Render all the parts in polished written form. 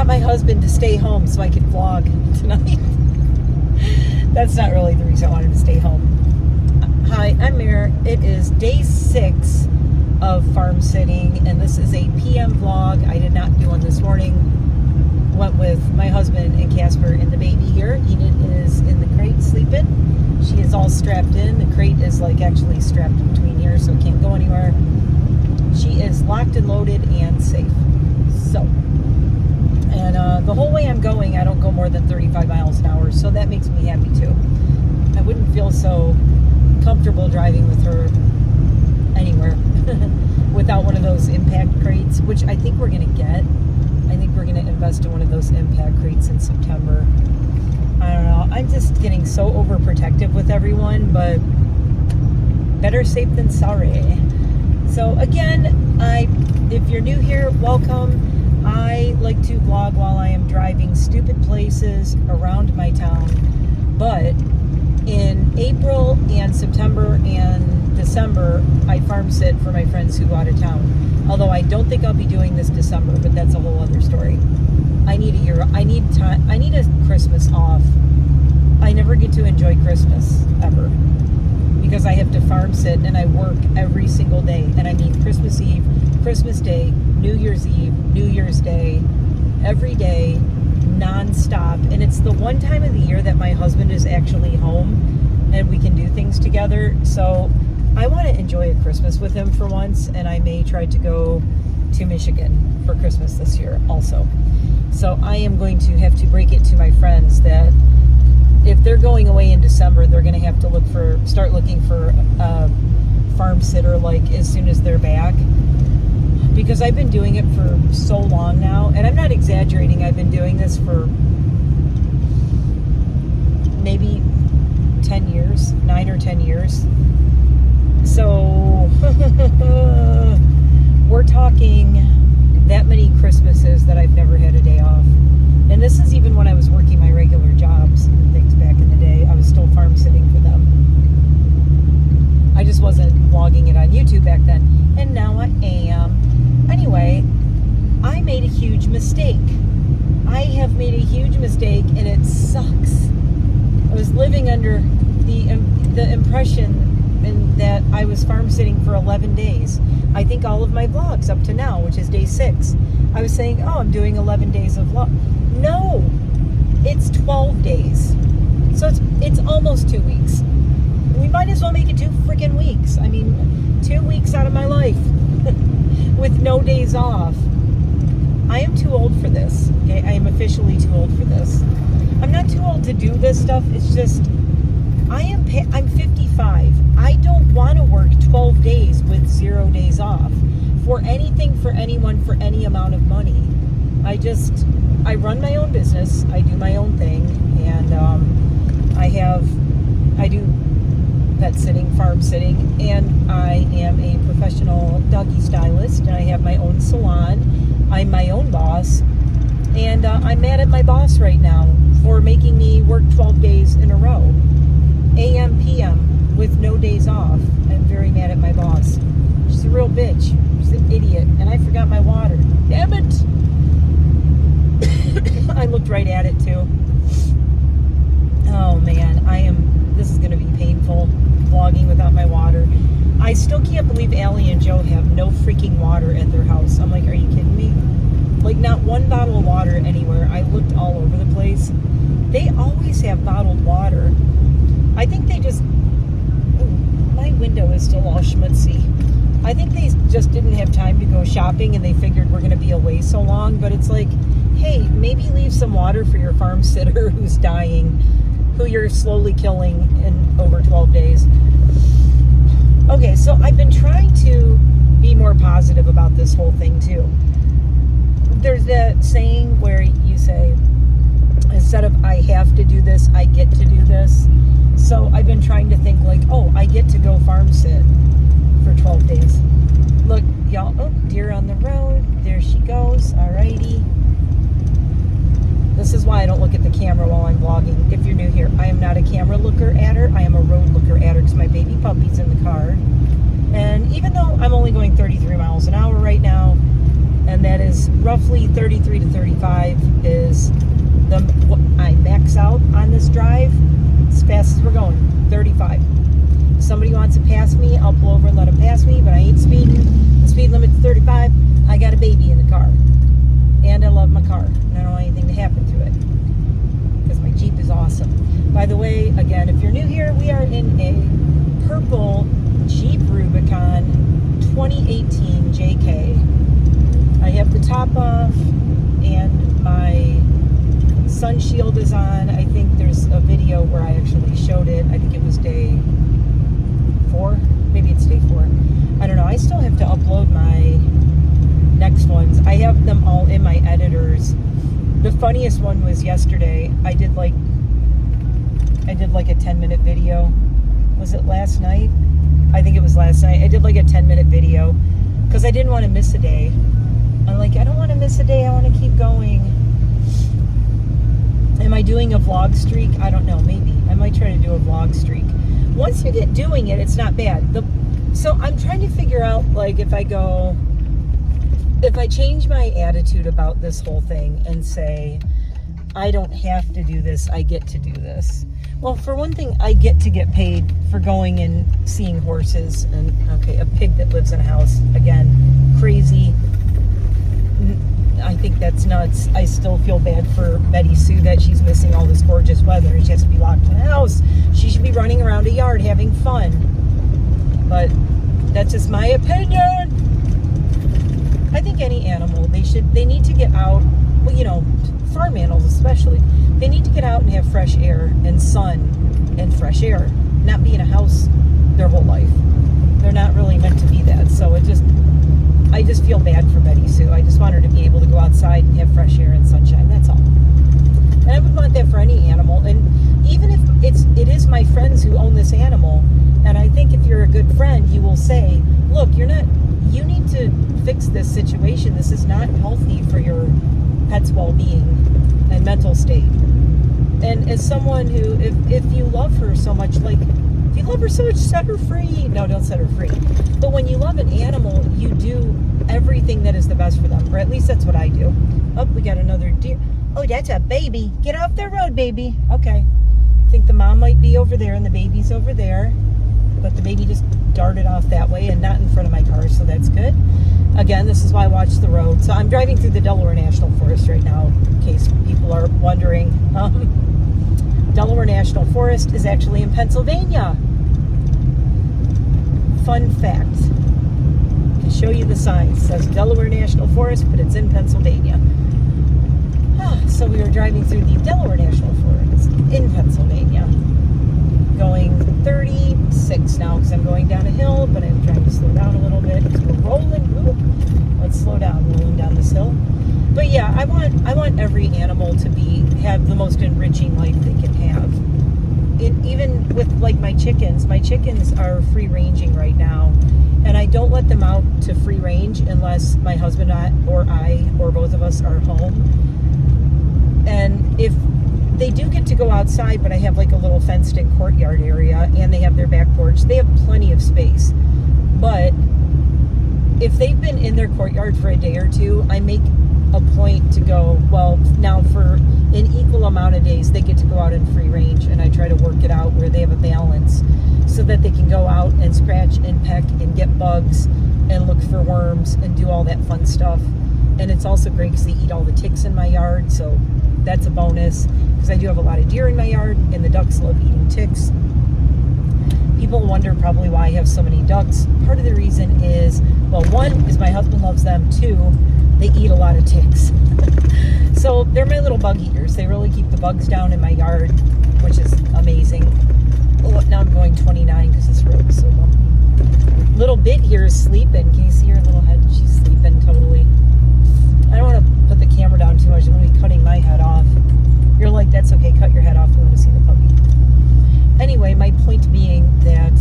got my husband to stay home so I could vlog tonight. That's not really the reason I wanted to stay home. Hi, I'm Mare. It is day 6 of farm sitting, and this is a PM vlog. I did not do one this morning. Went with my husband and Casper and the baby here. Enid is in the crate sleeping. She is all strapped in. The crate is like actually strapped between here, so it can't go anywhere. She is locked and loaded and safe. So, and the whole way I'm going, I don't go more than 35 miles an hour, so that makes me happy too. I wouldn't feel so comfortable driving with her anywhere without one of those impact crates, which I think we're going to get. I think we're going to invest in one of those impact crates in September. I don't know. I'm just getting so overprotective with everyone, but better safe than sorry. So again, if you're new here, welcome. I like to vlog while I am driving stupid places around my town, but in April and September and December, I farm sit for my friends who go out of town. Although I don't think I'll be doing this December, but that's a whole other story. I need a Christmas off. I never get to enjoy Christmas ever because I have to farm sit and I work every single day. And I mean Christmas Eve, Christmas Day, New Year's Eve, New Year's Day, every day, non-stop. And it's the one time of the year that my husband is actually home and we can do things together. So I want to enjoy a Christmas with him for once, and I may try to go to Michigan for Christmas this year also. So I am going to have to break it to my friends that if they're going away in December, they're going to have to start looking for a farm sitter like as soon as they're back. Because I've been doing it for so long now, and I'm not exaggerating, I've been doing this for maybe 10 years, 9 or 10 years. So we're talking that many Christmases that I've never had a day off. And this is even when I was working my regular jobs and things back in the day. I was still farm sitting for them. I just wasn't vlogging it on YouTube back then. And now I am. Anyway, I made a huge mistake. I have made a huge mistake, and it sucks. I was living under the impression that I was farm sitting for 11 days. I think all of my vlogs up to now, which is day 6, I was saying, oh, I'm doing 11 days of vlog. No, it's 12 days. So it's almost 2 weeks. We might as well make it 2 freaking weeks. I mean, 2 weeks out of my life with no days off. I am too old for this. Okay, I am officially too old for this. I'm not too old to do this stuff. It's just I'm 55. I don't want to work 12 days with 0 days off for anything, for anyone, for any amount of money. I run my own business. I do my own thing, and I do pet sitting, farm sitting, and I am a professional doggy stylist, and I have my own salon. I'm my own boss, and I'm mad at my boss right now for making me work 12 days in a row. AM, PM, with no days off. I'm very mad at my boss. She's a real bitch. She's an idiot. And I forgot my water. Damn it! I looked right at it too. Oh man, this is gonna be painful, vlogging without my water. I still can't believe Allie and Joe have no freaking water at their house. I'm like, are you kidding me? Like, not one bottle of water anywhere. I looked all over the place. They always have bottled water. I think they just... Oh, my window is still all schmutzy. I think they just didn't have time to go shopping, and they figured we're going to be away so long. But it's like, hey, maybe leave some water for your farm sitter who's dying, who you're slowly killing in over 12 days. Okay, so I've been trying to be more positive about this whole thing, too. There's that saying where you say, instead of I have to do this, I get to do this. So I've been trying to think like, oh, I get to go farm sit for 12 days. Look, y'all, oh, deer on the road. There she goes. Alrighty. This is why I don't look at the camera while I'm vlogging. If you're new here, I am not a camera looker at her. I am a road looker at her because my baby puppy's in the car. And even though I'm only going 33 miles an hour right now, and that is roughly 33 to 35 is what I max out on this drive. As fast as we're going, 35. If somebody wants to pass me, I'll pull over and let them pass me, but I ain't speeding. The speed limit's 35. I got a baby in the car, and I love my car, and I don't want anything to happen to it because my Jeep is awesome. By the way, again, if you're new here, we are in a purple Jeep Rubicon 2018 JK. I have the top off, and my sun shield is on. I think there's a video where I actually showed it. I think it was day 4. Maybe it's day 4. I don't know. I still have to upload my next ones. I have them all in my editors. The funniest one was yesterday. I did like a 10-minute video. Was it last night? I think it was last night. I did like a 10-minute video because I didn't want to miss a day. I'm like, I don't want to miss a day. I want to keep going. Am I doing a vlog streak? I don't know. Maybe. I might try to do a vlog streak. Once you get doing it, it's not bad. So I'm trying to figure out, like, if I change my attitude about this whole thing and say, I don't have to do this, I get to do this. Well, for one thing, I get to get paid for going and seeing horses. And, okay, a pig that lives in a house. Again, crazy. I think that's nuts. I still feel bad for Betty Sue that she's missing all this gorgeous weather. She has to be locked in the house. She should be running around a yard having fun. But that's just my opinion. I think any animal, they need to get out, well, you know, farm animals especially, they need to get out and have fresh air and sun and fresh air, not be in a house their whole life. They're not really meant to be that. So I just feel bad for Betty Sue. I just want her to be able to go outside and have fresh air and sunshine. That's all. And I would want that for any animal. And even if it is my friends who own this animal, and I think if you're a good friend, you will say, look, you need to fix this situation. This is not healthy for your pet's well-being and mental state. And as someone who, if you love her so much, like, if you love her so much, set her free. No, don't set her free. But when you love an animal, you do everything that is the best for them. Or at least that's what I do. Oh, we got another deer. Oh, that's a baby. Get off the road, baby. Okay. I think the mom might be over there and the baby's over there. But the baby just darted off that way and not in front of my car, so that's good. Again, this is why I watch the road. So I'm driving through the Delaware National Forest right now, in case people are wondering. Delaware National Forest is actually in Pennsylvania. Fun fact. I can show you the sign. It says Delaware National Forest, but it's in Pennsylvania. So we were driving through the Delaware National Forest in Pennsylvania. Going 36 now because I'm going down a hill, but I'm trying to slow down a little bit because we're rolling. Ooh, let's slow down, rolling down this hill. But yeah, I want every animal to have the most enriching life they can have. Even with like my chickens are free ranging right now, and I don't let them out to free range unless my husband or I or both of us are home. And if they do get to go outside, but I have like a little fenced-in courtyard area, and they have their back porch. They have plenty of space. But if they've been in their courtyard for a day or two, I make a point to go, well, now for an equal amount of days, they get to go out in free range, and I try to work it out where they have a balance so that they can go out and scratch and peck and get bugs and look for worms and do all that fun stuff. And it's also great because they eat all the ticks in my yard, so that's a bonus because I do have a lot of deer in my yard, and the ducks love eating ticks. People wonder probably why I have so many ducks. Part of the reason is, well, one is my husband loves them. Two, they eat a lot of ticks. So they're my little bug eaters. They really keep the bugs down in my yard, which is amazing. Oh, now I'm going 29 because this road is so bumpy. Little bit here is sleeping. Can you see her little head? She's sleeping totally. I don't want to put the camera down too much. I'm going to be cutting my head off. You're like, that's okay. Cut your head off. You want to see the puppy. Anyway, my point being that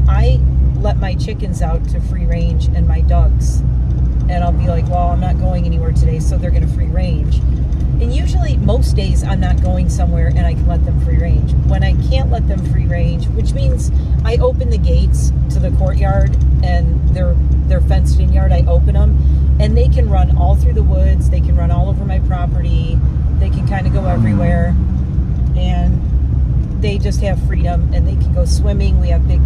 I let my chickens out to free range and my ducks. And I'll be like, well, I'm not going anywhere today, so they're going to free range. And usually, most days, I'm not going somewhere and I can let them free range. When I can't let them free range, which means I open the gates to the courtyard and they're fenced in yard, I open them, and they can run all through the woods. They can run all over my property. They can kind of go everywhere, and they just have freedom, and they can go swimming. We have big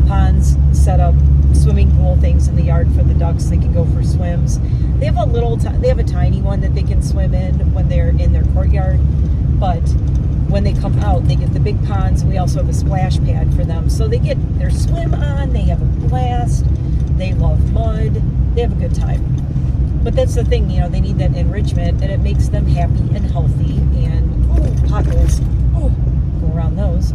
ponds set up, swimming pool things in the yard for the ducks. They can go for swims. They have a tiny one that they can swim in when they're in their courtyard, but when they come out, they get the big ponds. We also have a splash pad for them, so they get their swim on. They have a blast. They love mud. They have a good time. But that's the thing, they need that enrichment, and it makes them happy and healthy. And potholes, go around those.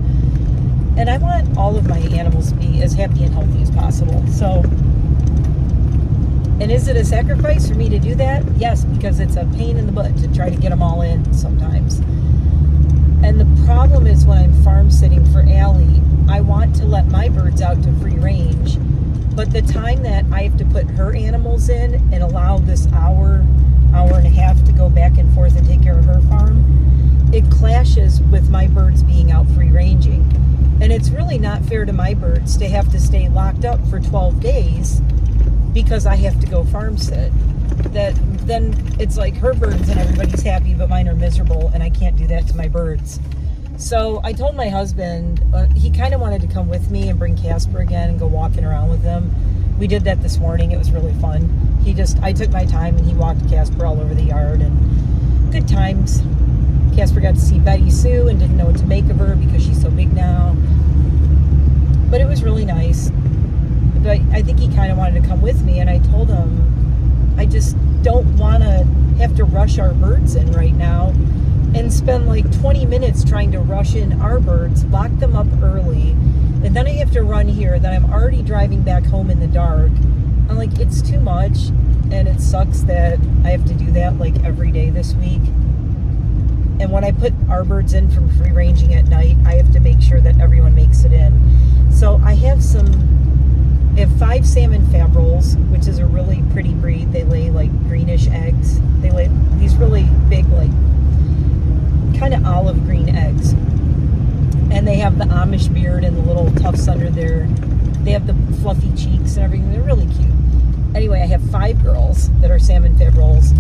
And I want all of my animals to be as happy and healthy as possible. So, and is it a sacrifice for me to do that? Yes, because it's a pain in the butt to try to get them all in sometimes. And the problem is when I'm farm sitting for Allie, I want to let my birds out to free range, but the time that I have to put her animals in and allow this hour and a half to go back and forth and take care of her farm, it clashes with my birds being out free ranging. And it's really not fair to my birds to have to stay locked up for 12 days because I have to go farm sit. Then it's like her birds and everybody's happy, but mine are miserable, and I can't do that to my birds. So I told my husband, he kind of wanted to come with me and bring Casper again and go walking around with him. We did that this morning. It was really fun. I took my time, and he walked Casper all over the yard, and good times. Casper got to see Betty Sue and didn't know what to make of her because she's so big now. But it was really nice. But I think he kind of wanted to come with me, and I told him I just don't want to have to rush our birds in right now and spend like 20 minutes trying to rush in our birds, lock them up early, and then I have to run here. Then I'm already driving back home in the dark. I'm like, it's too much, and it sucks that I have to do that like every day this week. And when I put our birds in from free ranging at night, I have to make sure that everyone makes it in. So I have 5 salmon fabrils, which is a really pretty breed. They lay like greenish eggs. They lay these really big, like kind of olive green eggs. And they have the Amish beard and the little tufts under there. They have the fluffy cheeks and everything. They're really cute. Anyway, I have 5 girls that are salmon fabrils.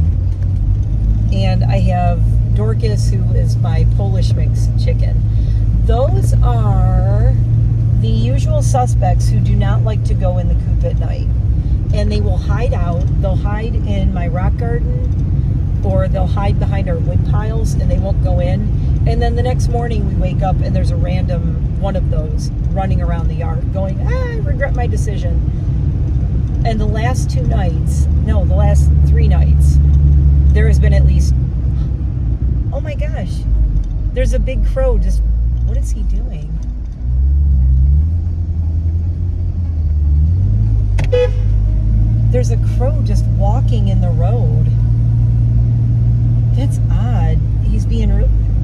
And I have Dorcas, who is my Polish mix chicken. Those are the usual suspects who do not like to go in the coop at night. And they will hide out. They'll hide in my rock garden, or they'll hide behind our wood piles, and they won't go in. And then the next morning we wake up and there's a random one of those running around the yard going, I regret my decision. And the last 3 nights, there has been at least, oh my gosh, there's a big crow just, what is he doing? There's a crow just walking in the road. That's odd. He's being,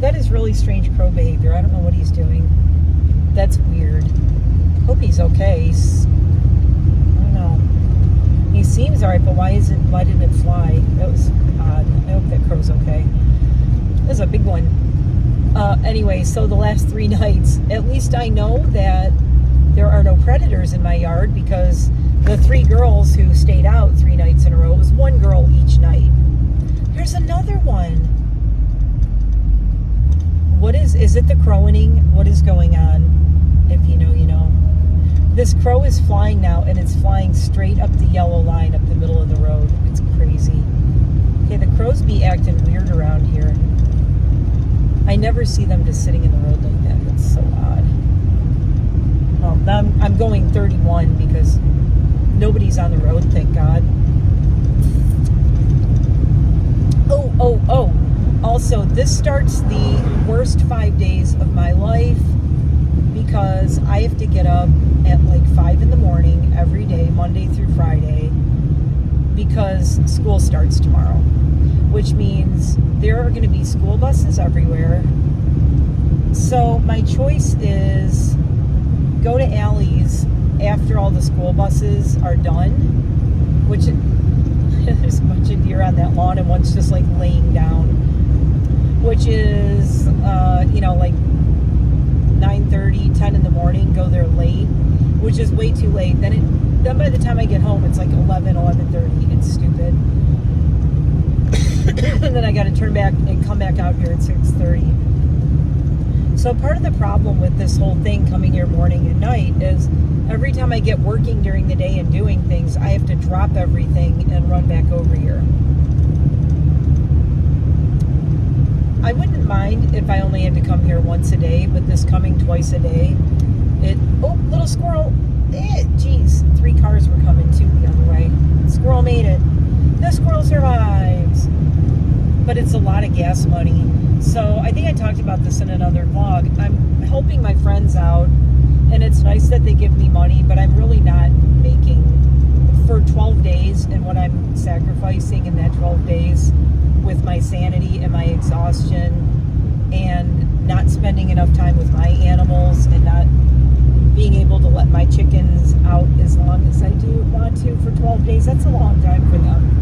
that is really strange crow behavior. I don't know what he's doing. That's weird. Hope he's okay. I don't know. He seems alright, but why didn't it fly? That was odd. I hope that crow's okay. This is a big one. Anyway, so the last 3 nights, at least I know that there are no predators in my yard, because the 3 girls who stayed out 3 nights in a row, it was 1 girl each night. There's another one. Is it the crowing? What is going on? If you know, you know. This crow is flying now, and it's flying straight up the yellow line up the middle of the road. It's crazy. Okay, the crows be acting weird around here. I never see them just sitting in the road like that. That's so odd. Well, I'm going 31 because nobody's on the road, thank God. Oh. Also, this starts the worst 5 days of my life, because I have to get up at like 5 in the morning every day, Monday through Friday, because school starts tomorrow, which means there are going to be school buses everywhere. So my choice is go to Allie's after all the school buses are done, which there's a bunch of deer on that lawn, and one's just like laying down. which is, like 9:30, 10 in the morning, go there late, which is way too late. Then by the time I get home, it's like 11:30. It's stupid. And then I got to turn back and come back out here at 6:30. So part of the problem with this whole thing coming here morning and night is every time I get working during the day and doing things, I have to drop everything and run back over here. I wouldn't mind if I only had to come here once a day, but this coming twice a day, little squirrel. Geez, 3 cars were coming too the other way. Squirrel made it. The squirrel survives. But it's a lot of gas money. So I think I talked about this in another vlog. I'm helping my friends out, and it's nice that they give me money, but I'm really not making for 12 days, and what I'm sacrificing in that 12 days with my sanity and my exhaustion and not spending enough time with my animals and not being able to let my chickens out as long as I do want to for 12 days. That's a long time for them.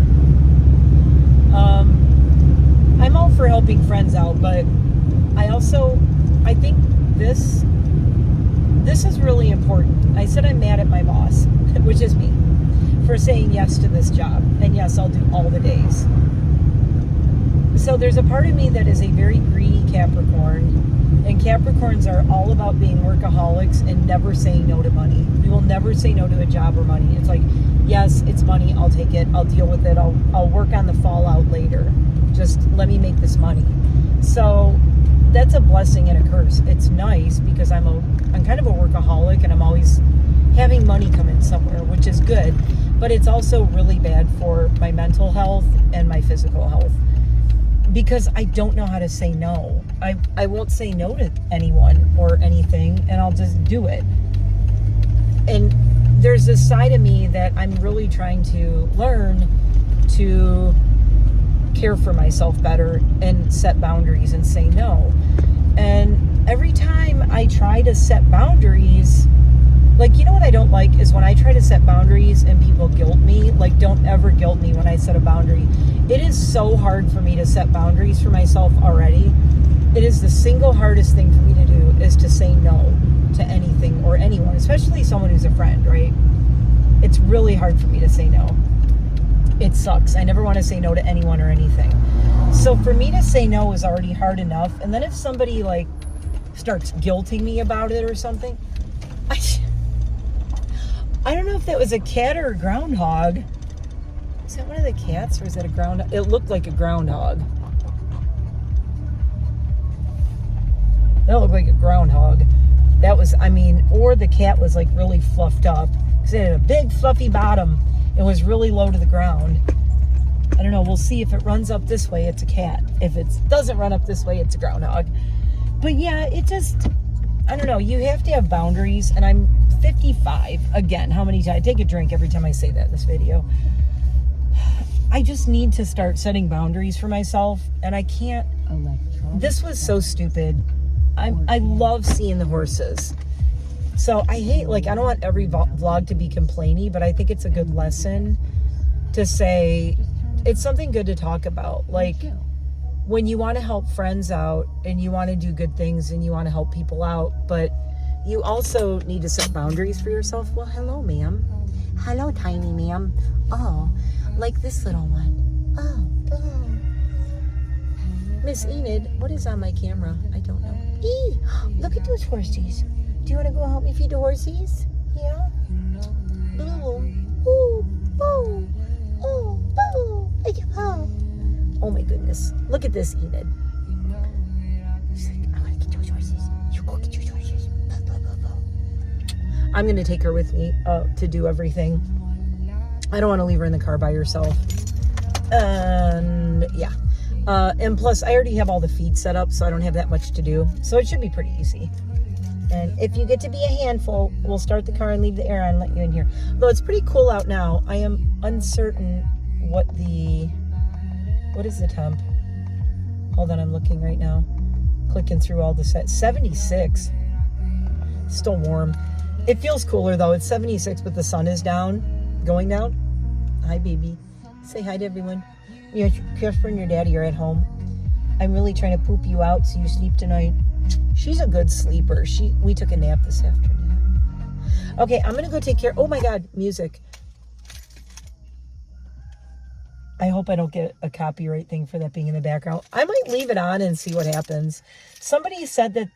I'm all for helping friends out, but I think this is really important. I said I'm mad at my boss, which is me, for saying yes to this job. And yes, I'll do all the days. So there's a part of me that is a very greedy Capricorn, and Capricorns are all about being workaholics and never saying no to money. We will never say no to a job or money. It's like, yes, it's money, I'll take it, I'll deal with it, I'll work on the fallout later. Just let me make this money. So that's a blessing and a curse. It's nice because I'm kind of a workaholic, and I'm always having money come in somewhere, which is good, but it's also really bad for my mental health and my physical health, because I don't know how to say no. I won't say no to anyone or anything, and I'll just do it. And there's this side of me that I'm really trying to learn to care for myself better and set boundaries and say no. And every time I try to set boundaries, like, you know what I don't like is when I try to set boundaries and people guilt me. Like, don't ever guilt me when I set a boundary. It is so hard for me to set boundaries for myself already. It is the single hardest thing for me to do, is to say no to anything or anyone, especially someone who's a friend, right? It's really hard for me to say no. It sucks. I never want to say no to anyone or anything. So for me to say no is already hard enough. And then if somebody like starts guilting me about it or something, I don't know if that was a cat or a groundhog. Is that one of the cats, or is that a groundhog? It looked like a groundhog. That looked like a groundhog. That was, or the cat was like really fluffed up, because it had a big fluffy bottom. It was really low to the ground. I don't know. We'll see. If it runs up this way, it's a cat. If it doesn't run up this way, it's a groundhog. But yeah, it just, I don't know. You have to have boundaries, and I'm 55. Again, how many times? I take a drink every time I say that in this video. I just need to start setting boundaries for myself, and I can't. This was so stupid. I love seeing the horses. So I hate, I don't want every vlog to be complainy, but I think it's a good lesson to say, it's something good to talk about. Like, when you want to help friends out and you want to do good things and you want to help people out, but you also need to set boundaries for yourself. Well, hello, ma'am. Hello, tiny ma'am. Oh, like this little one. Oh. Miss Enid, what is on my camera? I don't know. Eee, look at those horsies. Do you want to go help me feed the horsies? Yeah? Boo. Ooh, boo. Oh, boo. Oh my goodness. Look at this, Enid. She's like, I want to get those horses. You go get those horses. I'm going to take her with me to do everything. I don't want to leave her in the car by herself. And yeah. And plus, I already have all the feed set up, so I don't have that much to do. So it should be pretty easy. And if you get to be a handful, we'll start the car and leave the air on and let you in here. Though it's pretty cool out now. I am uncertain what is the temp? Hold on, I'm looking right now. Clicking through all the sets. 76. Still warm. It feels cooler though. It's 76, but the sun is down. Going down. Hi, baby. Say hi to everyone. Casper and your daddy are at home. I'm really trying to poop you out so you sleep tonight. She's a good sleeper. We took a nap this afternoon. Okay, I'm going to go take care. Oh my God, music. I hope I don't get a copyright thing for that being in the background. I might leave it on and see what happens. Somebody said that,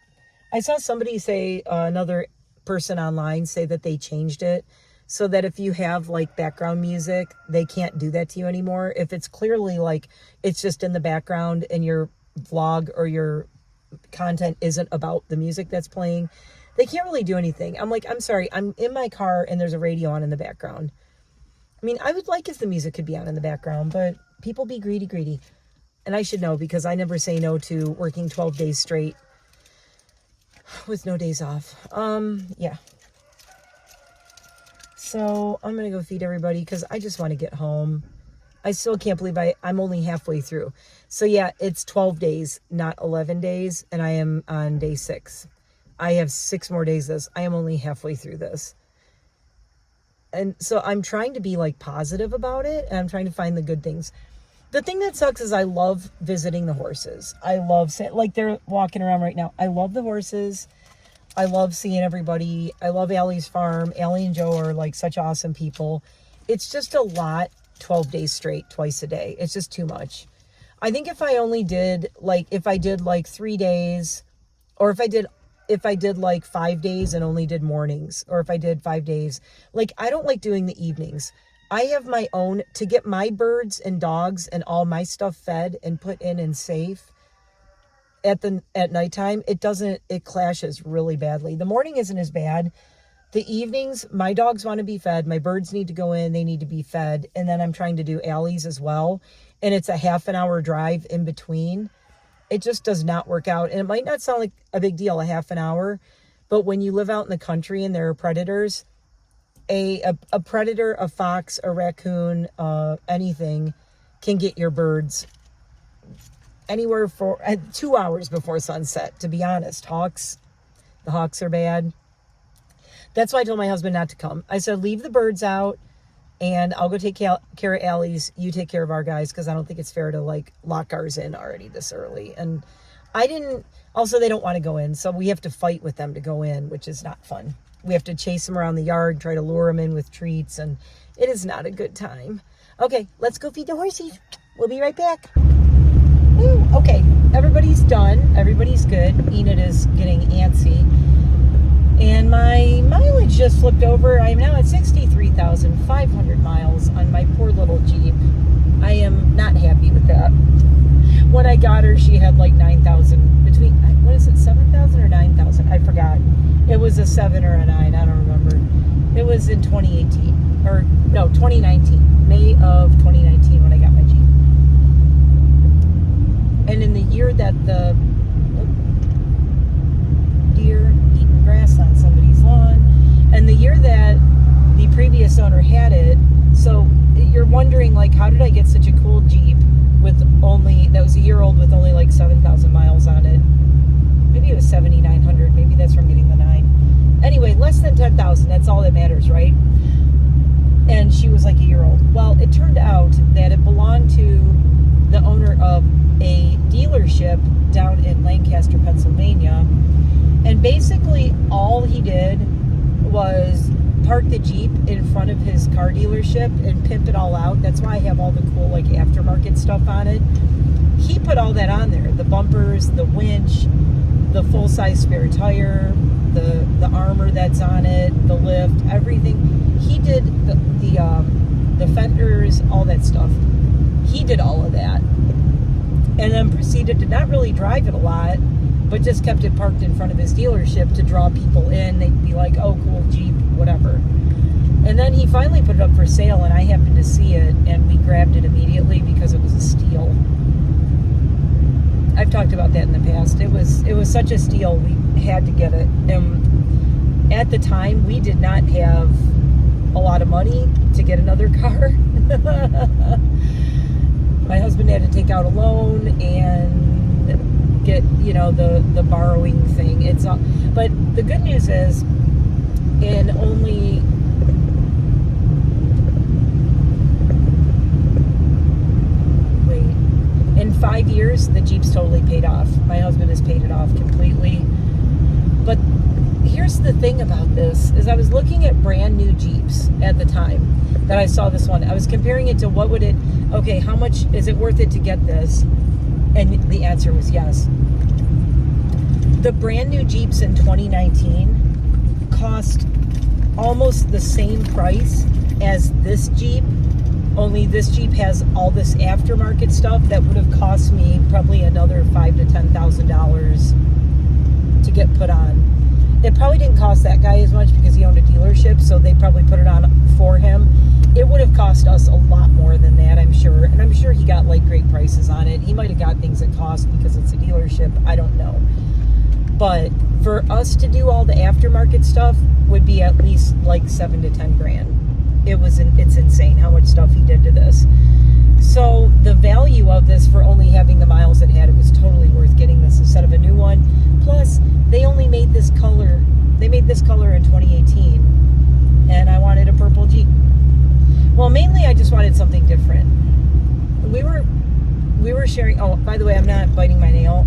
I saw somebody say, another person online say that they changed it so that if you have like background music, they can't do that to you anymore. If it's clearly like it's just in the background and your vlog or your content isn't about the music that's playing, they can't really do anything. I'm like, I'm sorry, I'm in my car and there's a radio on in the background. I mean, I would like if the music could be on in the background, but people be greedy. And I should know because I never say no to working 12 days straight with no days off. Yeah. So I'm going to go feed everybody because I just want to get home. I still can't believe I'm only halfway through. So yeah, it's 12 days, not 11 days. And I am on day 6. I have 6 more days this. I am only halfway through this. And so I'm trying to be like positive about it. And I'm trying to find the good things. The thing that sucks is I love visiting the horses. I love, like they're walking around right now. I love the horses. I love seeing everybody. I love Allie's farm. Allie and Joe are like such awesome people. It's just a lot, 12 days straight, twice a day. It's just too much. I think if I only did like, if I did like 3 days, or if I did like 5 days and only did mornings, or if I did 5 days, like I don't like doing the evenings. I have my own, to get my birds and dogs and all my stuff fed and put in and safe at nighttime, it clashes really badly. The morning isn't as bad. The evenings, my dogs want to be fed. My birds need to go in. They need to be fed. And then I'm trying to do Allie's as well. And it's a half an hour drive in between. It just does not work out. And it might not sound like a big deal, a half an hour. But when you live out in the country and there are predators, a predator, a fox, a raccoon, anything can get your birds anywhere for 2 hours before sunset, to be honest. The hawks are bad. That's why I told my husband not to come. I said, leave the birds out and I'll go take care of Allie's. You take care of our guys, because I don't think it's fair to like lock ours in already this early. And also they don't want to go in. So we have to fight with them to go in, which is not fun. We have to chase them around the yard, try to lure them in with treats. And it is not a good time. Okay, let's go feed the horses. We'll be right back. Woo, okay, everybody's done. Everybody's good. Enid is getting antsy. And my mileage just flipped over. I am now at 63,500 miles on my poor little Jeep. I am not happy with that. When I got her, she had like 9,000 between, what is it, 7,000 or 9,000? I forgot. It was a 7 or a 9. I don't remember. It was in 2018. Or, no, 2019. May of 2019 when I got my Jeep. And in the year that the deer eating grass on somebody's lawn, and the year that the previous owner had it, so you're wondering like, how did I get such a cool Jeep that was a year old with only like 7,000 miles on it? Maybe it was 7,900. Maybe that's from getting the 9. Anyway, less than 10,000. That's all that matters, right? And she was like a year old. Well, it turned out that it belonged to the owner of a dealership down in Lancaster, Pennsylvania. And basically all he did was park the Jeep in front of his car dealership and pimp it all out. That's why I have all the cool like aftermarket stuff on it. He put all that on there. The bumpers, the winch, the full-size spare tire, the armor that's on it, the lift, everything. He did the fenders, all that stuff. He did all of that. And then proceeded to not really drive it a lot, but just kept it parked in front of his dealership to draw people in. They'd be like, oh, cool Jeep, whatever. And then he finally put it up for sale, and I happened to see it, and we grabbed it immediately because it was a steal. I've talked about that in the past. It was such a steal, we had to get it. And at the time, we did not have a lot of money to get another car. My husband had to take out a loan and get, the borrowing thing. But the good news is, in 5 years, the Jeep's totally paid off. My husband has paid it off completely. But here's the thing about this, is I was looking at brand new Jeeps at the time that I saw this one. I was comparing it to how much is it worth it to get this? And the answer was yes. The brand new Jeeps in 2019 cost almost the same price as this Jeep, only this Jeep has all this aftermarket stuff that would have cost me probably another $5,000 to $10,000 to get put on. It probably didn't cost that guy as much because he owned a dealership, so they probably put it on for him. It would have cost us a lot more than that, I'm sure. And I'm sure he got like great prices on it. He might have got things at cost because it's a dealership. I don't know. But for us to do all the aftermarket stuff would be at least like $7,000 to $10,000. It's insane how much stuff he did to this. So the value of this for only having the miles it had, it was totally worth getting this instead of a new one. Plus, they only made this color. They made this color in 2018, and I wanted a purple Jeep. Well, mainly I just wanted something different. We were sharing. Oh, by the way, I'm not biting my nail.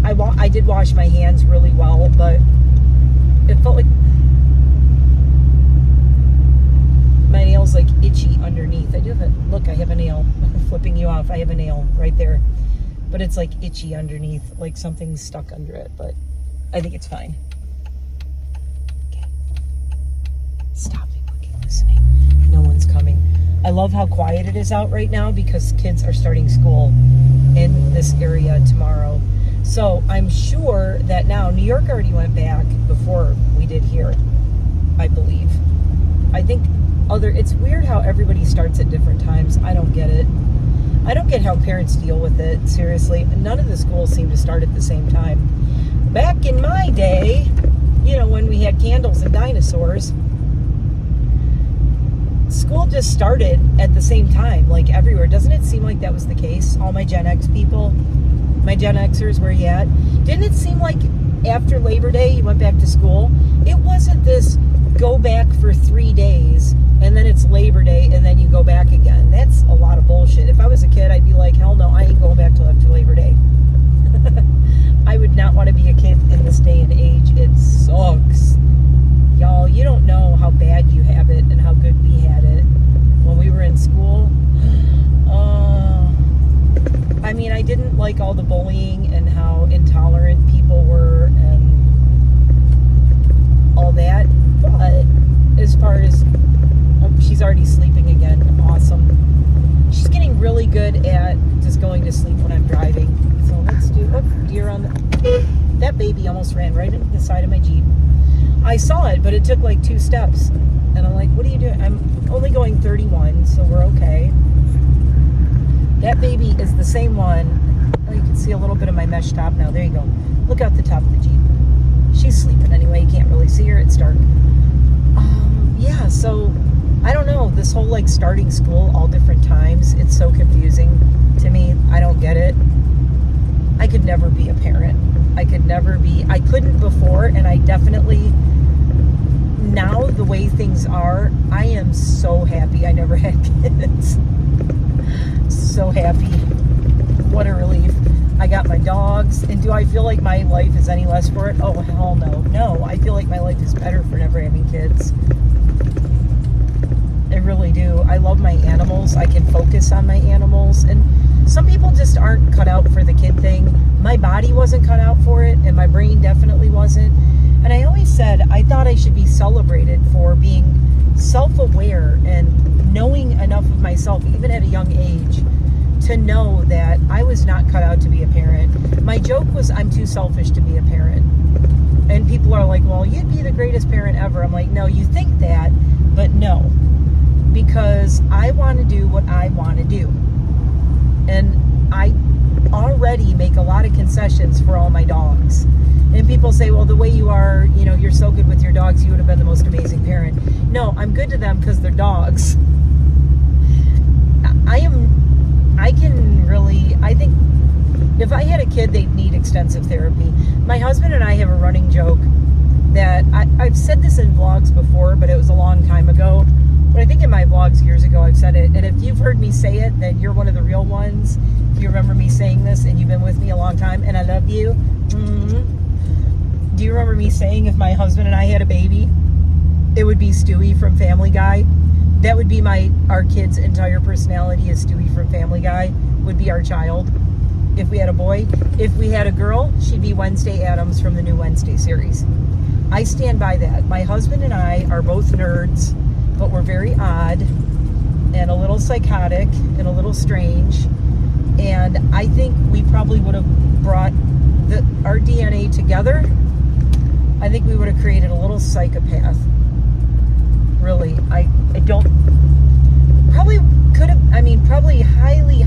I did wash my hands really well, but it felt like my nail's like itchy underneath. I do have look, I have a nail. I'm flipping you off. I have a nail right there. But it's like itchy underneath, like something's stuck under it, but I think it's fine. Okay. Stop listening. No one's coming. I love how quiet it is out right now because kids are starting school in this area tomorrow. So I'm sure that now New York already went back before we did here, I believe. I think it's weird how everybody starts at different times. I don't get it. I don't get how parents deal with it, seriously. None of the schools seem to start at the same time. Back in my day, when we had candles and dinosaurs, school just started at the same time, like everywhere. Doesn't it seem like that was the case? All my Gen X people, my Gen Xers, where you at? Didn't it seem like after Labor Day you went back to school? It wasn't this go back for 3 days and then it's Labor Day and then you go back again. That's a lot of bullshit. If I was a kid, I'd be like, hell no, I ain't going back till after Labor Day. I would not want to be a kid in this day and age. It sucks. Y'all, you don't know how bad you have it and how good we had it when we were in school. I mean, I didn't like all the bullying and how intolerant people were and all that. But as far as, she's already sleeping again. Awesome. She's getting really good at just going to sleep when I'm driving. So let's do, deer on that baby almost ran right into the side of my Jeep. I saw it, but it took like 2 steps. And I'm like, what are you doing? I'm only going 31, so we're okay. That baby is the same one. Oh, you can see a little bit of my mesh top now. There you go. Look out the top of the Jeep. She's sleeping anyway. You can't really see her. It's dark. Yeah, so I don't know. This whole like starting school all different times, it's so confusing to me. I don't get it. I could never be a parent. I couldn't before, and I definitely, now the way things are, I am so happy I never had kids. So happy. What a relief. I got my dogs, and do I feel like my life is any less for it? Oh, hell no. No, I feel like my life is better for never having kids. I really do. I love my animals. I can focus on my animals, and some people just aren't cut out for the kid thing. My body wasn't cut out for it, and my brain definitely wasn't. And I always said I thought I should be celebrated for being self-aware and knowing enough of myself, even at a young age, to know that I was not cut out to be a parent. My joke was I'm too selfish to be a parent. And people are like, well, you'd be the greatest parent ever. I'm like, no, you think that, but no. Because I want to do what I want to do. And I already make a lot of concessions for all my dogs. And people say, well, the way you are, you're so good with your dogs, you would have been the most amazing parent. No, I'm good to them because they're dogs. I think if I had a kid, they'd need extensive therapy. My husband and I have a running joke that I've said this in vlogs before, but it was a long time ago. But I think in my vlogs years ago, I've said it. And if you've heard me say it, then you're one of the real ones. Do you remember me saying this? And you've been with me a long time, and I love you. Do you remember me saying if my husband and I had a baby, it would be Stewie from Family Guy? That would be our kid's entire personality is Stewie from Family Guy, would be our child. If we had a boy. If we had a girl, she'd be Wednesday Addams from the new Wednesday series. I stand by that. My husband and I are both nerds, but we're very odd and a little psychotic and a little strange. And I think we probably would have brought our DNA together. I think we would have created a little psychopath. Really, I don't. Probably could have. I mean, probably highly,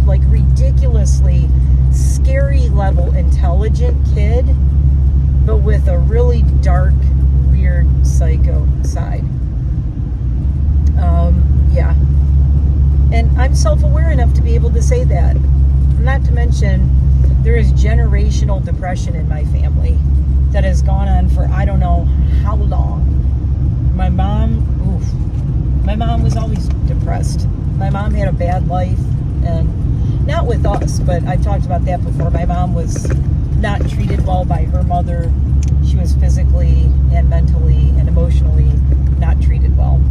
like ridiculously scary level intelligent kid, but with a really dark, weird psycho side. Yeah. And I'm self-aware enough to be able to say that. Not to mention, there is generational depression in my family that has gone on for I don't know how long. My mom was always depressed. My mom had a bad life, and not with us, but I've talked about that before. My mom was not treated well by her mother. She was physically and mentally and emotionally not treated well.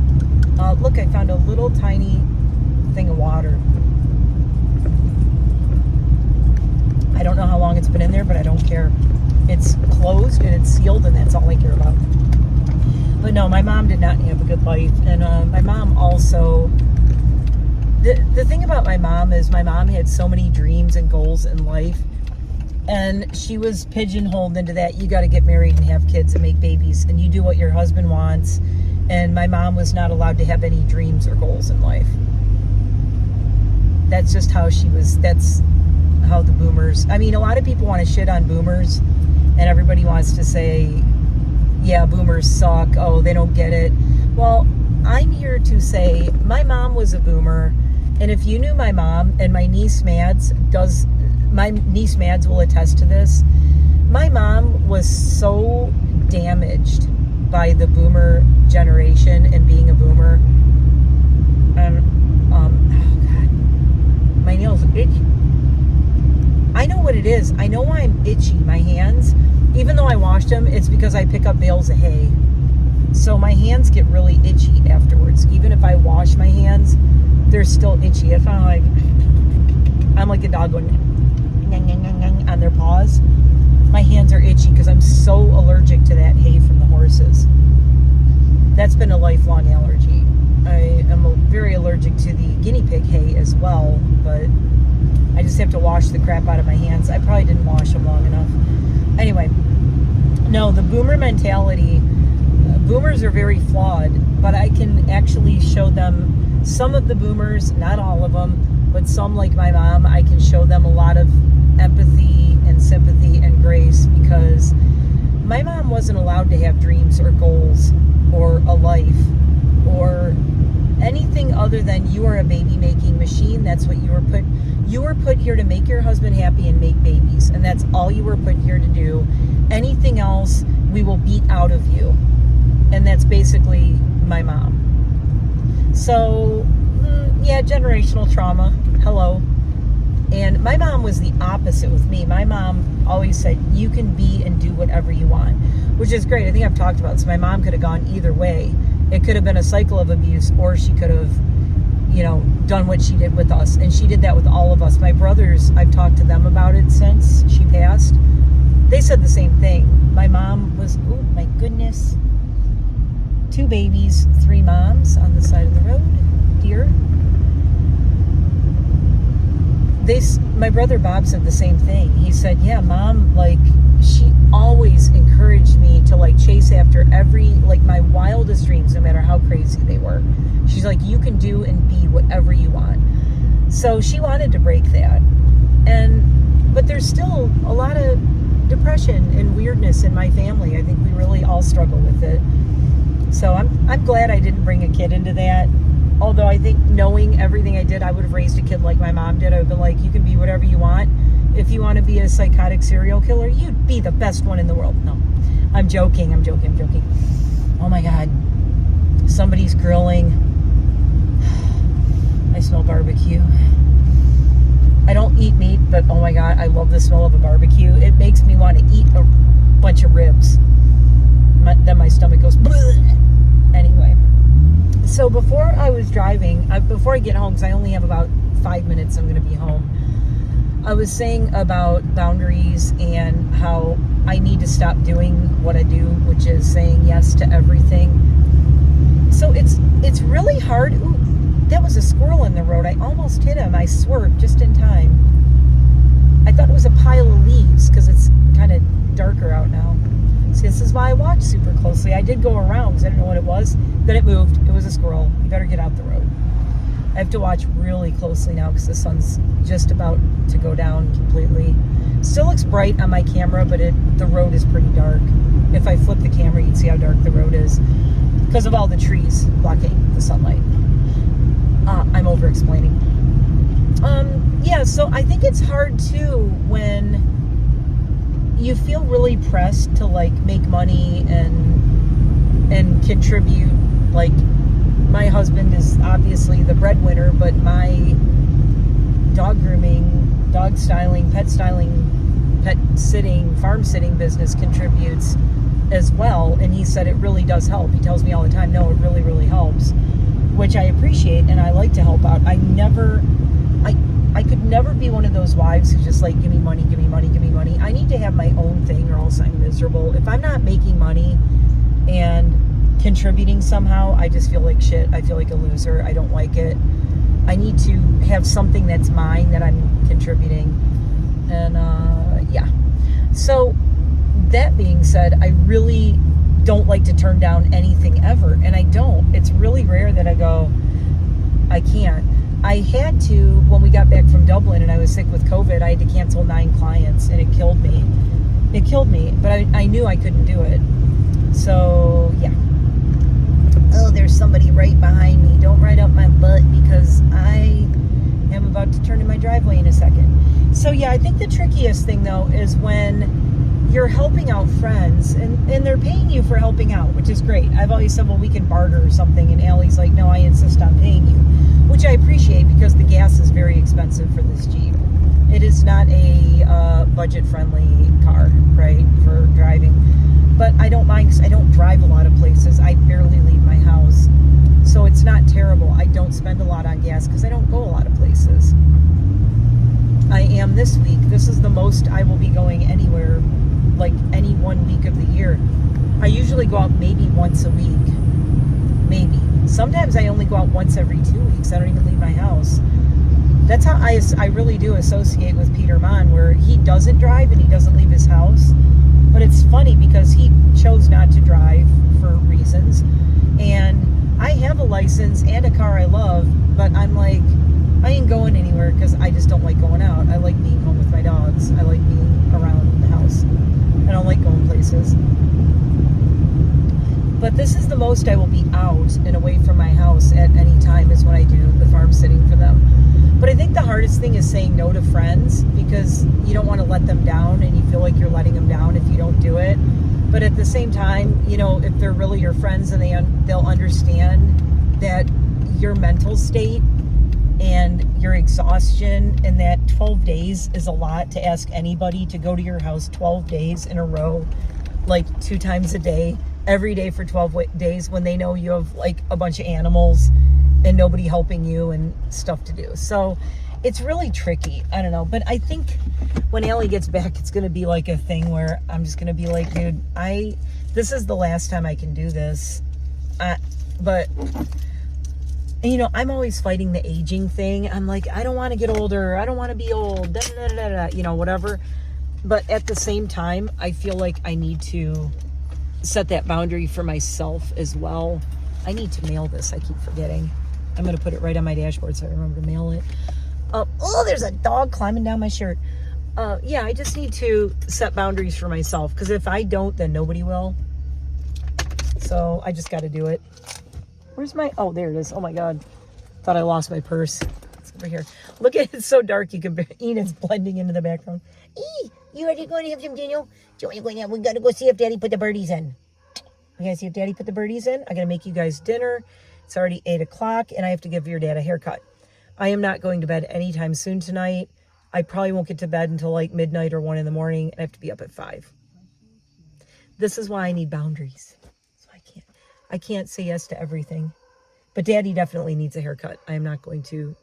Look, I found a little tiny thing of water. I don't know how long it's been in there, but I don't care. It's closed and it's sealed, and that's all I care about. But no, my mom did not have a good life. And my mom also... The thing about my mom is my mom had so many dreams and goals in life. And she was pigeonholed into that. You got to get married and have kids and make babies. And you do what your husband wants. And my mom was not allowed to have any dreams or goals in life. That's just how she was. That's how the boomers... I mean, a lot of people want to shit on boomers. And everybody wants to say... yeah, boomers suck. Oh, they don't get it. Well, I'm here to say my mom was a boomer, and if you knew my mom, and my niece Mads will attest to this. My mom was so damaged by the boomer generation and being a boomer. And oh God, my nails itch. I know what it is. I know why I'm itchy. My hands. Even though I washed them, it's because I pick up bales of hay. So my hands get really itchy afterwards. Even if I wash my hands, they're still itchy. If I'm like a dog going on their paws. My hands are itchy because I'm so allergic to that hay from the horses. That's been a lifelong allergy. I am very allergic to the guinea pig hay as well, but I just have to wash the crap out of my hands. I probably didn't wash them long enough. Anyway, no, the boomer mentality, boomers are very flawed, but I can actually show them, some of the boomers, not all of them, but some like my mom, I can show them a lot of empathy and sympathy and grace, because my mom wasn't allowed to have dreams or goals or a life or anything other than you are a baby making machine. That's what you were put. You were put here to make your husband happy and make babies, and that's all you were put here to do. Anything else, we will beat out of you. And that's basically my mom. So, yeah, generational trauma. Hello. And my mom was the opposite with me. My mom always said, you can be and do whatever you want, which is great. I think I've talked about this. My mom could have gone either way. It could have been a cycle of abuse, or she could have, done what she did with us. And she did that with all of us. My brothers, I've talked to them about it since she passed. They said the same thing. My mom was, oh my goodness, 2 babies, 3 moms on the side of the road. Dear. My brother Bob said the same thing. He said, yeah, mom, she always encouraged me to chase after my wildest dreams, no matter how crazy they were. She's like, you can do and be whatever you want. So she wanted to break that. But there's still a lot of depression and weirdness in my family. I think we really all struggle with it. So I'm glad I didn't bring a kid into that. Although I think knowing everything I did, I would have raised a kid like my mom did. I would have been like, you can be whatever you want. If you want to be a psychotic serial killer, you'd be the best one in the world. No, I'm joking. Oh my God. Somebody's grilling. I smell barbecue. I don't eat eat meat, but oh my God, I love the smell of a barbecue. It makes me want to eat a bunch of ribs. Then my stomach goes, bleh. Anyway. So before I was driving, before I get home, because I only have about 5 minutes, I'm going to be home. I was saying about boundaries and how I need to stop doing what I do, which is saying yes to everything. So it's really hard. Ooh, that was a squirrel in the road. I almost hit him. I swerved just in time. I thought it was a pile of leaves because it's kind of darker out now. See, this is why I watch super closely. I did go around because I didn't know what it was. Then it moved. It was a squirrel. You better get out the road. I have to watch really closely now because the sun's just about to go down completely. Still looks bright on my camera, but the road is pretty dark. If I flip the camera, you'd see how dark the road is because of all the trees blocking the sunlight. I'm over-explaining. Yeah, so I think it's hard, too, when you feel really pressed to, like, make money and contribute. Like, my husband is obviously the breadwinner, but my dog grooming, dog styling, pet sitting, farm sitting business contributes as well. And he said it really does help. He tells me all the time, no, it really, really helps, which I appreciate, and I like to help out. I could never be one of those wives who's just like, give me money, give me money, give me money. I need to have my own thing or else I'm miserable. If I'm not making money and contributing somehow, I just feel like shit. I feel like a loser. I don't like it. I need to have something that's mine that I'm contributing. And yeah. So that being said, I really don't like to turn down anything ever. And I don't. It's really rare that I go, I can't. I had to, when we got back from Dublin and I was sick with COVID, I had to cancel 9 clients and it killed me. It killed me, but I knew I couldn't do it. So, yeah. Oh, there's somebody right behind me. Don't ride up my butt because I am about to turn in my driveway in a second. So, yeah, I think the trickiest thing, though, is when you're helping out friends and they're paying you for helping out, which is great. I've always said, well, we can barter or something. And Allie's like, no, I insist on paying you, which I appreciate because the gas is very expensive for this Jeep. It is not a budget-friendly car, right, for driving. But I don't mind because I don't drive a lot of places. I barely leave my house. So it's not terrible. I don't spend a lot on gas because I don't go a lot of places. I am this week. This is the most I will be going anywhere, like any 1 week of the year. I usually go out maybe once a week. Maybe. Sometimes I only go out once every 2 weeks. I don't even leave my house. That's how I really do associate with Peter Mon, where he doesn't drive and he doesn't leave his house. But it's funny because he chose not to drive for reasons. And I have a license and a car I love, but I'm like, I ain't going anywhere because I just don't like going out. I like being home with my dogs. I like being around the house. I don't like going places. But this is the most I will be out and away from my house at any time is when I do the farm sitting for them. But I think the hardest thing is saying no to friends because you don't want to let them down and you feel like you're letting them down if you don't do it. But at the same time, you know, if they're really your friends and they'll understand that your mental state and your exhaustion and that 12 days is a lot to ask anybody to go to your house 12 days in a row, like 2 times a day, every day for 12 days when they know you have like a bunch of animals and nobody helping you and stuff to do. So it's really tricky. I don't know. But I think when Allie gets back, it's going to be like a thing where I'm just going to be like, dude, this is the last time I can do this. But, you know, I'm always fighting the aging thing. I'm like, I don't want to get older. I don't want to be old. Da, da, da, da, you know, whatever. But at the same time, I feel like I need to set that boundary for myself as well. I need to mail this. I keep forgetting. I'm going to put it right on my dashboard so I remember to mail it. Oh, there's a dog climbing down my shirt. Yeah, I just need to set boundaries for myself because if I don't, then nobody will. So I just got to do it. Where's my... Oh, there it is. Oh, my God. Thought I lost my purse. It's over here. Look at it. It's so dark. You can... Enid's blending into the background. You ready to go and have some dinner? We got to go see if Daddy put the birdies in. We got to see if Daddy put the birdies in. I'm going to make you guys dinner. It's already 8 o'clock, and I have to give your dad a haircut. I am not going to bed anytime soon tonight. I probably won't get to bed until like midnight or 1 in the morning, and I have to be up at 5. This is why I need boundaries. So I can't say yes to everything. But Daddy definitely needs a haircut. I am not going to.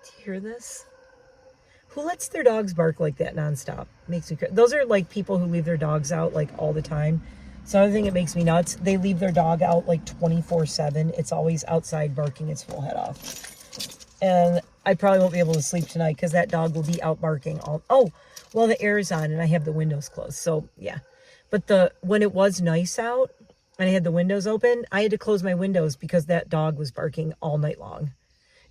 Do you hear this? Who lets their dogs bark like that nonstop? Makes me crazy. Those are like people who leave their dogs out like all the time. So another thing that makes me nuts, they leave their dog out like 24/7. It's always outside barking its full head off. And I probably won't be able to sleep tonight because that dog will be out barking all. Oh, well, the air is on and I have the windows closed. So yeah. But when it was nice out and I had the windows open, I had to close my windows because that dog was barking all night long.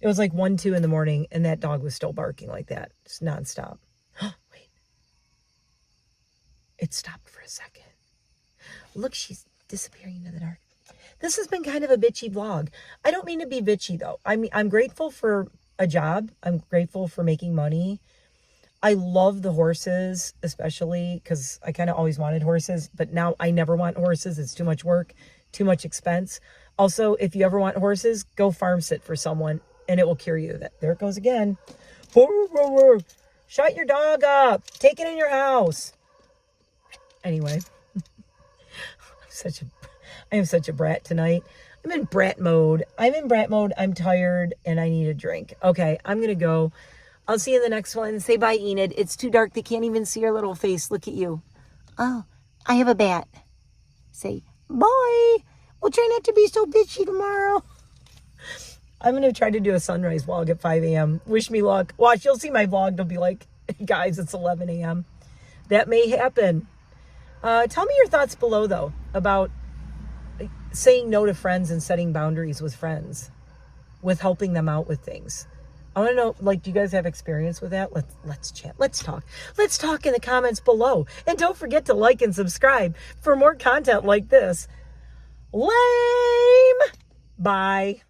It was like 1, 2 in the morning, and that dog was still barking like that, just nonstop. Wait. It stopped for a second. Look, she's disappearing into the dark. This has been kind of a bitchy vlog. I don't mean to be bitchy, though. I mean, I'm grateful for a job. I'm grateful for making money. I love the horses, especially because I kind of always wanted horses, but now I never want horses. It's too much work, too much expense. Also, if you ever want horses, go farm sit for someone. And it will cure you. There it goes again. Shut your dog up. Take it in your house. Anyway. I am such a brat tonight. I'm in brat mode. I'm tired and I need a drink. Okay, I'm going to go. I'll see you in the next one. Say bye, Enid. It's too dark. They can't even see your little face. Look at you. Oh, I have a bat. Say bye. We'll try not to be so bitchy tomorrow. I'm going to try to do a sunrise vlog at 5 a.m. Wish me luck. Watch, you'll see my vlog. They'll be like, guys, it's 11 a.m. That may happen. Tell me your thoughts below, though, about saying no to friends and setting boundaries with friends, with helping them out with things. I want to know, like, do you guys have experience with that? Let's chat. Let's talk. Let's talk in the comments below. And don't forget to like and subscribe for more content like this. Lame. Bye.